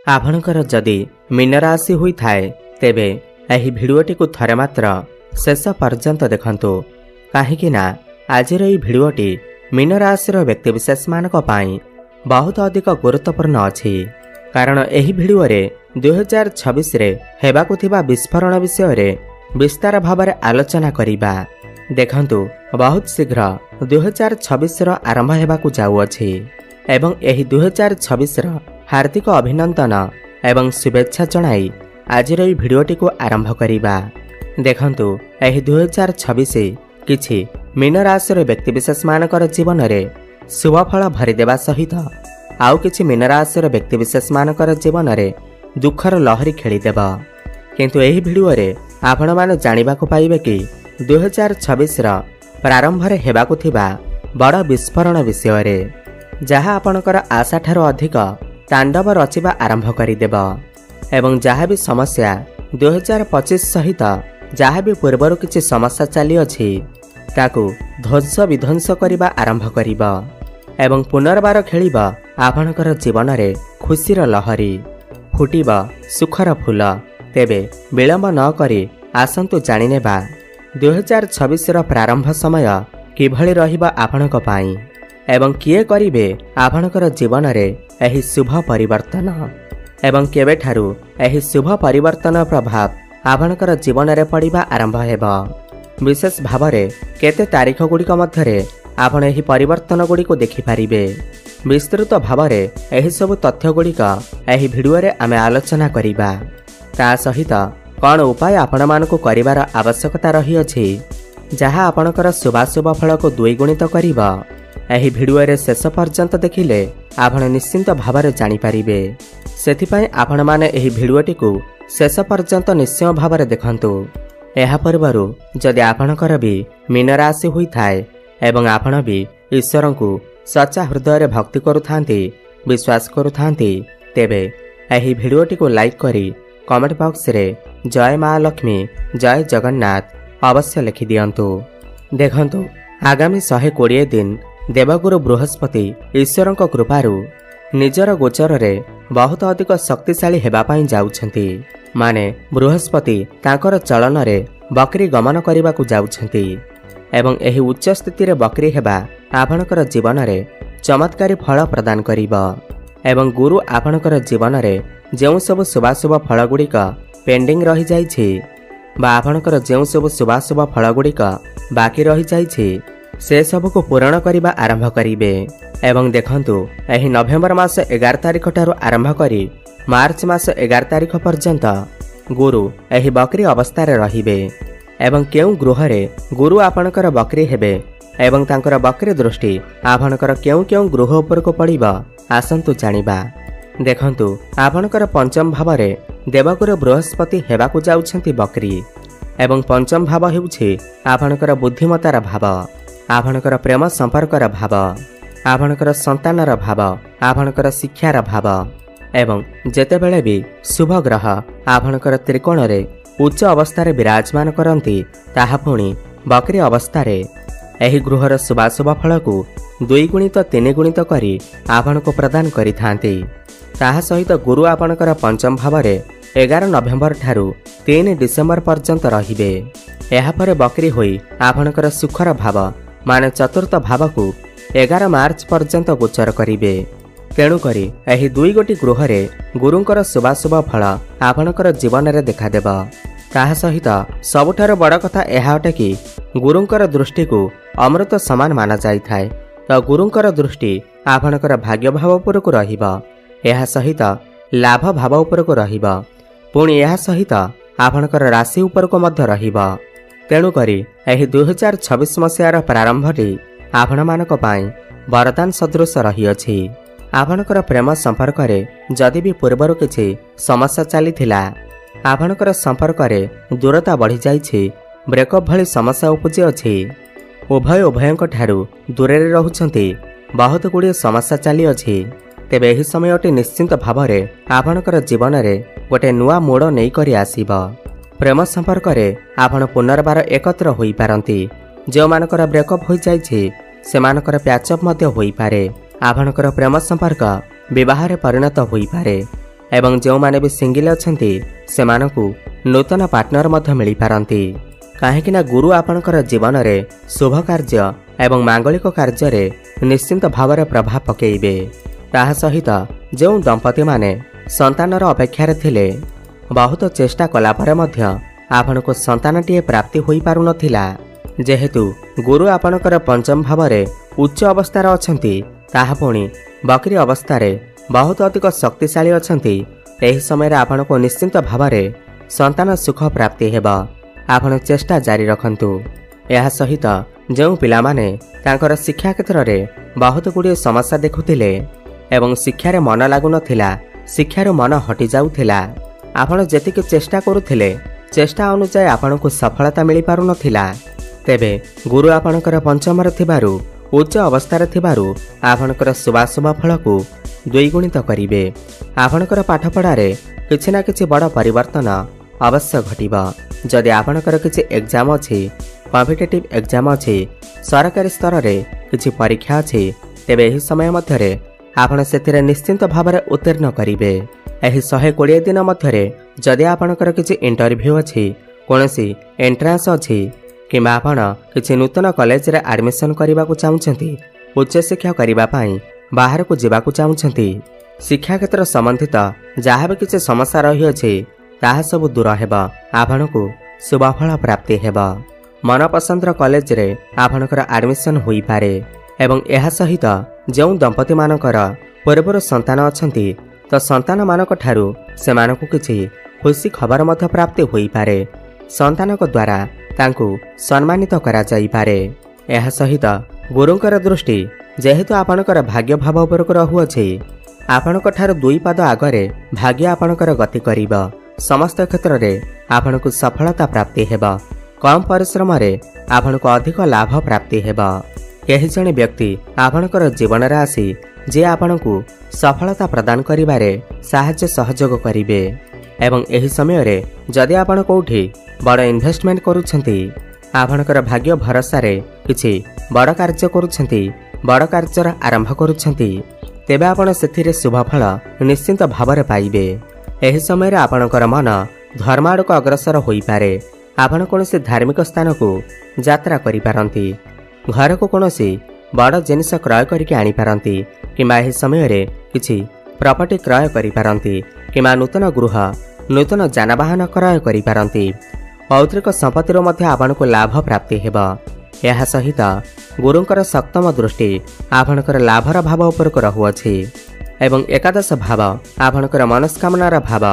आपणकर जदि मीन राशि होई थाए तेबे एही भिडियोटी को थरे मात्र शेष पर्यंत देखंतु काहेकि ना आजिर एही भिडियोटी मीन राशि व्यक्तिविशेष मानक पाई बहुत अधिक गुरुत्वपूर्ण अछि कारण एही भिडियो रे 2026 रे हेबाकु थिबा विस्फोरण विषय रे विस्तार भाव में आलोचना करिबा। देखंतु बहुत शीघ्र 2026 रो आरंभ हेबाकु जाउअछि एवं एही 2026 रो हार्दिक अभिनंदन एवं शुभेच्छा जणाई आजिर एही भिडियोटी को आरंभ करिबा। देखंतु एही 2026 किछि मीन राशि व्यक्तिविशेष मानकर जीवन रे शुभ फल भरी देवा सहित आउ किछि मीन राशि व्यक्तिविशेष मानकर जीवन रे दुखर लहरी खेलीदेव। किंतु एही भिडियो रे आपण माने जानिबा को पाइबे कि 2026 रो प्रारंभ रे हेबाकु थिबा बड़ विस्फोरण विषय रे जहा आपणकर आशा ठारो अधिक तांडव रचिबा आरंभ करिदेव एवं जहा भी समस्या 2025 सहित जहा भी पूर्वर किछि समस्या चली अछि ताकू ध्वंस विध्वंस करिबा आरंभ करिबा एवं पुनर्बार खेलिबा आपणकर जीवन रे खुशीर लहरी फुटिबा सुखर फूल। तेबे विलंब न करी आसंतु जानि नेबा 2026 रो प्रारंभ समय किभଳି रहिबा आपणक पाई एवं किए करिवे आपणकर जीवन रे एही शुभ परिवर्तन एवं केबे ठारू एही शुभ परिवर्तन प्रभाव आपणकर जीवन रे पड़िबा आरंभ हेबा। विशेष भाव रे केते तारीख गुड़िक मध्यरे आपण एही परिवर्तन गुड़िक देखि पारिबे। विस्तृत भाव रे एही सब तथ्य गुड़िक एही भिडियो रे आमे आलोचना करिबा। ता सहित कौन उपाय आपण मानकु करिवार आवश्यकता रही अछि जहा आपणकर शुभाशुभ फल को द्विगुणित करिबा। एही भिडियो रे शेष पर्यंत देखिले आपण निश्चिंत भाव रे जानि पारिबे। सेथिपई आपण माने एही भिडियोटी को शेष पर्यंत निश्चय भाव रे देखंतु। एहा पूर्वरु जदि आपणकर भी मीन राशि होई थाए एवं आपण भी ईश्वर को सच्चा हृदय रे भक्ति करुथांती विश्वास करुथांती तेबे एही भिडियोटी को लाइक करी कमेंट बॉक्स रे जय मां लक्ष्मी जय जगन्नाथ अवश्य लिखि दियंतु। देखंतु आगामी 120 दिन देवगुरु बृहस्पति ईश्वर कृपारू निजर गोचर रे बहुत अधिक शक्तिशाली हेबा पाई जाउछंती। माने बृहस्पति तांकर चलन रे बकरी गमन करने को जाउछंती एवं एही उच्च स्थिति रे बकरी हेबा आपणकर जीवन रे चमत्कारी फल प्रदान करिबा एवं गुरु आपणकर जीवन रे जेउ सब शुभाशुभ फल गुड़िक पेंडिंग रही जाइछि बा आपणकर जेउ सब शुभाशुभ फल गुड़िक बाकी रही जाइछि से सब को पूर्ण करिबा आरंभ करिवे। एवं देखंतु एही नवेम्बर मास 11 तारिख ठारू आरंभ करी मार्च मास 11 तारिख पर्यंत गुरु एही बकरी अवस्था रे रहिबे एवं केउ गृह रे गुरु आपणकर बकरी हेबे एवं तांकर बकरी दृष्टि आपणकर केउ केउ गृह उपर को पड़िबा आसंतु जानिबा। देखंतु आपणकर पंचम भाव रे देवगुरु बृहस्पति हेबाकु जाउछंती बकरी एवं पंचम भाव हेउछि आपणकर बुद्धिमतार भाव आपणकर प्रेम संपर्कर भाव आपणकर संतानर भाव आपणकर शिक्षार भाव एवं जेतेबेले भी शुभ ग्रह आपणकर त्रिकोण रे उच्च अवस्था रे विराजमान करंती ताहा पुणी बकरी अवस्था रे एही गृहर शुभाशुभ फल को 2 गुणित 3 गुणित करी आपण को प्रदान करिथांती। ताहा सहित गुरु आपणकर पंचम भाव रे 11 नवेम्बर ठारू 3 डिसेम्बर पर्यंत रहिबे। एहा परे बकरी होई आपणकर सुखर भाव माने चतुर्थ भाव को 11 मार्च पर्यंत गोचर करिवे। तेणु करी एही 2 गोटी गृह रे गुरुंकर शुभाशुभ फल आपणकर जीवन रे देखादेव। ताहा सहित सबुठार बड़ कथा एहा अटे कि गुरुंकर दृष्टि को अमृत समान माना जाई थाए तो गुरुंकर दृष्टि आपणकर भाग्य भाव उपर को रहिबा एहा सहित लाभ भाव उपर को रहिबा पुणी एहा सहित आपणकर राशि उपर को मध्य रहिबा। तेणु करी एही 2026 मसिहार प्रारंभटी आपण मानक पाई वरदान सदृश रही अछि। आपणकर प्रेम संपर्क रे जदि भी पूर्वर किछि समस्या चली थिला आपणकर संपर्क रे दूरता बढ़ी जाइछि ब्रेकअप भली समस्या उपजे अछि उभयंक ठारू दूरे रहुछंती बहुत गुड़िए समस्या चली अछि। तेबे एही समयटी निश्चिंत भाव रे आपणकर जीवन रे गोटे नुआ मोड़ नहीं करी आसीबा। प्रेम संपर्क रे आपण पुनर्बार एकत्र होई पारंती। जो मानकर ब्रेकअप होई जाइछि सेमानकर प्याचअप मध्य होई पारे। आपणकर प्रेम संपर्क विवाह रे परिणत होई पारे एवं जो माने भी सिंगल अछंती सेमानकु नूतन पार्टनर मध्य मिल पारंती काहेकि गुरु आपणकर जीवन रे शुभ कार्य एवं मांगलिक कार्य रे निश्चिंत भाव में प्रभाव पकेइबे। ताहा सहित जो दंपति माने संतानर अपेक्षार थिले बहुत चेष्टा कला परे मध्य आपनको संतानटीए प्राप्ति होई पारु नथिला जेहेतु गुरु आपणकर पंचम भाव में उच्च अवस्थार अछंती ताहा पुणी बकरी अवस्था बहुत अधिक शक्तिशाली अछंती। एही समय आपनको निश्चिंत भाव में संतान सुख प्राप्ति हेबा। आपण चेष्टा जारी रखंतु। यह सहित जो पिलामाने तांकर शिक्षा क्षेत्र में बहुत गुड़िए समस्या देखुथिले एवं शिक्षार मन लागु नथिला शिक्षार मन हटि जाउथिला आपण जेतिक चेष्टा करुथिले चेष्टा अनुसार आपनको सफलता मिल पारु नथिला तेबे गुरु आपणकर पंचमर थिबारु उच्च अवस्थार थिबारु आपणकर शुभाशुभ फल को द्विगुणित करिवे। आपणकर पाठपढ़ारे किछि ना किछि बड़ परिवर्तन अवश्य घटिबा। जदि आपणकर किछि एग्जाम अछि कॉम्पिटिटिव एग्जाम अछि सरकारी स्तर रे किछि परीक्षा अछि तेबे एही समय मध्यरे आपण सेथिरे निश्चिंत भाव में उत्तीर्ण करिवे। एही 120 दिन मध्यरे जदि आपणकर किछि इंटरव्यू अछि कोनोसी एंट्रांस अछि किंबा आपण किछि नूतन कॉलेज रे एडमिशन करबा को चाहुछंती उच्च शिक्षा करबा पई बाहर को जीवा को चाहुछंती शिक्षा क्षेत्र संबंधित जहाँ भी किछि समस्या रही अछि ताहा सब दूर हेबा। आपनको शुभफल प्राप्ति हेबा। मनपसंदर कॉलेज रे आपणकर एडमिशन होई पारे एवं यह सहित जो दंपति मानकर पूर्वर संतान अछंती तो संतान मानक ठारू सेमानकु किछि खुशी खबर मध्य प्राप्ति होई पारे। संतानक द्वारा तांकु सम्मानित करा जाई पारे। यह सहित गुरुंकर दृष्टि जेहेतु आपणकर भाग्य भाव उपरक रहुअछि आपणक ठारू 2 पाद आगरे भाग्य आपणकर गति करिबा। समस्त क्षेत्र में आपनको सफलता प्राप्ति हेबा। कम परिश्रम रे आपनको अधिक लाभ प्राप्ति हेबा। केही जणे व्यक्ति आपणकर जीवन रे आसी जे आपनको सफलता प्रदान करिबारे साहाय्य सहयोग करिवे एवं एही समय रे जदि आपण कोठी बड़ इन्वेस्टमेंट करूछंती आपणकर भाग्य भरोसा रे किछि बड़ कार्य करूछंती बड़ कार्यर आरंभ करूछंती तेबे आपण सेथिरे शुभफल निश्चिंत भाव में पाइबे। एही समय रे आपणकर मन धर्म आड़क अग्रसर होई पारे। आपण कोनोसी धार्मिक स्थान को यात्रा करि पारंती घर को कोनोसी बड़ जिनिस क्रय करके आनी पारंती किंबा एही समय रे किछि प्रॉपर्टी क्रय करि पारंती किंबा नूतन गृह नूतन जानवाहन क्रय करि पारंती। पौत्रिक संपत्तिर मध्य आपनको लाभ प्राप्ति हेबा। यह सहित गुरुंकर सप्तम दृष्टि आपणकर लाभर भाव उपरक रहुअछि एवं एकादश भाव आपणकर मनस्कामनार भाव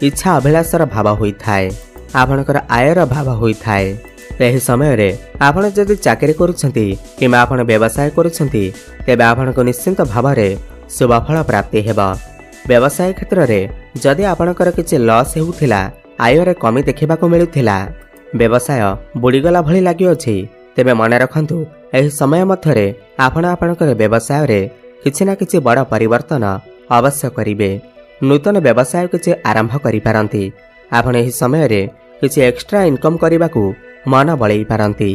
इच्छा अभिलाषर भाव होइथाय आपणकर आयर भाव होइथाय। एही समय रे आपण जदि चाकरी करूछंती किंबा आपण व्यवसाय करूछंती तेबे आपनको निश्चिंत भाव में शुभफल प्राप्ति हेबा। व्यवसाय क्षेत्र रे जदि आपणकर किछि लॉस हेउथिला आयर कमी देखिबाको मिलुथिला व्यवसाय बुड़ीगला भली लागिअछि तेबे मन रखंतु एही समय मध्यरे आपण आपणकर व्यवसाय रे किछि ना किछि बड़ परिवर्तन अवश्य करिवे। नूतन व्यवसाय किछि आरंभ करि पारंती आपण एही समय रे किछि एक्स्ट्रा इनकम करिबाकू मन बळै पारंती।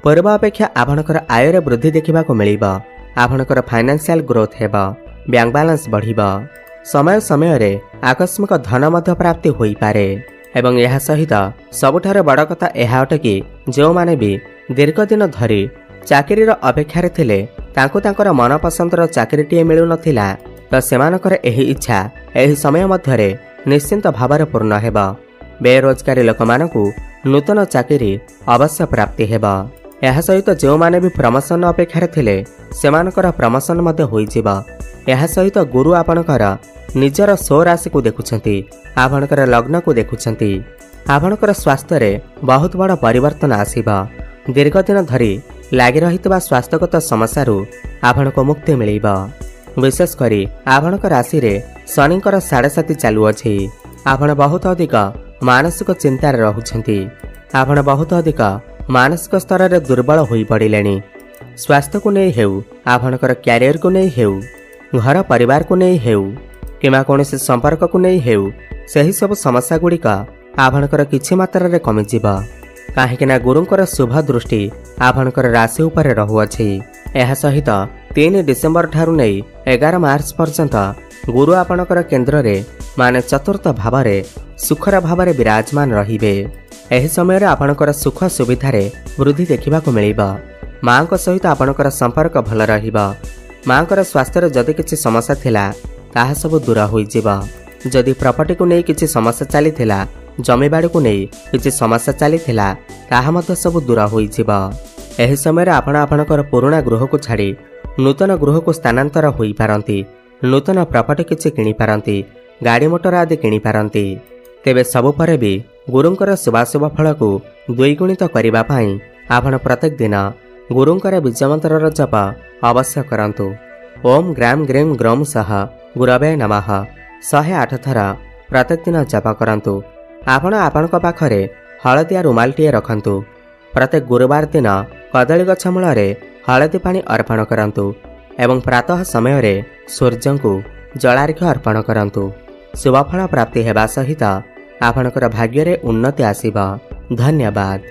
पूर्व अपेक्षा आपणकर आय रे वृद्धि देखिबाकू मिलिबा। आपणकर फाइनेंशियल ग्रोथ हेबा बैंक बैलेंस बढ़िबा। समय समय रे आकस्मिक धन मध्य प्राप्ति होई पारे एवं यह सहित सबुठारे बड़ कथा यह अटे कि जो माने भी दीर्घ दिन धरी चाकरीर अपेक्षारे थिले तांको तांकर मनपसंदर चाकरीटीए मिलु नथिला तो सेमानकर एही इच्छा एही समय मध्यरे निश्चिंत भावरे पूर्ण हेबा। बेरोजगारी लोकमानकु नूतन चाकरी अवश्य प्राप्ति हेबा। यह सहित जो माने भी प्रमोशन अपेक्षारे थिले सेमानकर प्रमोशन मध्य होई जिबा। यह सहित गुरु आपणकर निजर सो राशि को देखुछंती आपणकर लग्न को देखुछंती आपणकर स्वास्थ्य रे बहुत बड़ परिवर्तन आसीबा। दीर्घ दिन धरी लागि रहितबा स्वास्थ्यगत समस्या रु आपणको मुक्ति मिलिबा। विशेष करी आपणकर राशि रे शनिकर 7.5 चालू अछि। आपण बहुत अधिक मानसिक चिंतार रहुछंती आपण बहुत अधिक मानसिक स्तर रे दुर्बल होई पड़िलेनी। स्वास्थ्य को नहीं हेउ आपणकर कैरियर को नहीं हेउ घर परिवार को नहीं हेउ किमा कोनोसी संपर्क को नहीं हेउ सही सब समस्या गुड़िक आपणकर किछि मात्रा रे कमी जिबा। काहेकि ना गुरुंकर शुभ दृष्टि आपणकर राशि उपरे रहुअछि। एहा सहित 3 डिसेंबर ठारू नै 11 मार्च पर्यंत गुरु आपणकर केंद्र रे माने चतुर्थ भाव सुखर भाव विराजमान रहिबे। एही समय आपणकर सुख सुविधारे वृद्धि देखा मिल। माँ सहित आपणकर संपर्क भल रहिबा। माँकर स्वास्थ्य जदि किसी समस्या थिला ताहा सब दूर होइजिब। जदि प्रॉपर्टी को नहीं किसी समस्या चली जमीबाड़ी को नहीं किसी समस्या चली ताहा मध्य सब दूर होइजिब। एही समय आपणकर पुराना गृह को छाड़ी नूतन गृह को स्थानांतर होई पारंती। नूतन प्रॉपर्टी किसी किणी पारंती, गाड़ी मोटर आदि किणी पारंती। तेबे सबु परे भी गुरुंकर शुभाशुभ फल को द्विगुणित करबा पई आपण प्रत्येक दिन गुरुंकर बीज मंत्रर जप अवश्य करंतु। ओम ग्राम ग्रीम ग्रम सह गुरवे नमः 108 थर प्रत्येक दिन जप करंतु। आपण आपणक पाखरे हलदिया रुमालटीए रखंतु। प्रत्येक गुरुवार दिन कदली गछ मूलरे हलदी पानी अर्पण करंतु एवं प्रातः समय रे सूर्य को जलार्घ्य अर्पण करंतु। शुभफल प्राप्ति हेबा सहित आपणकर भाग्य रे उन्नति आसीबा। धन्यवाद।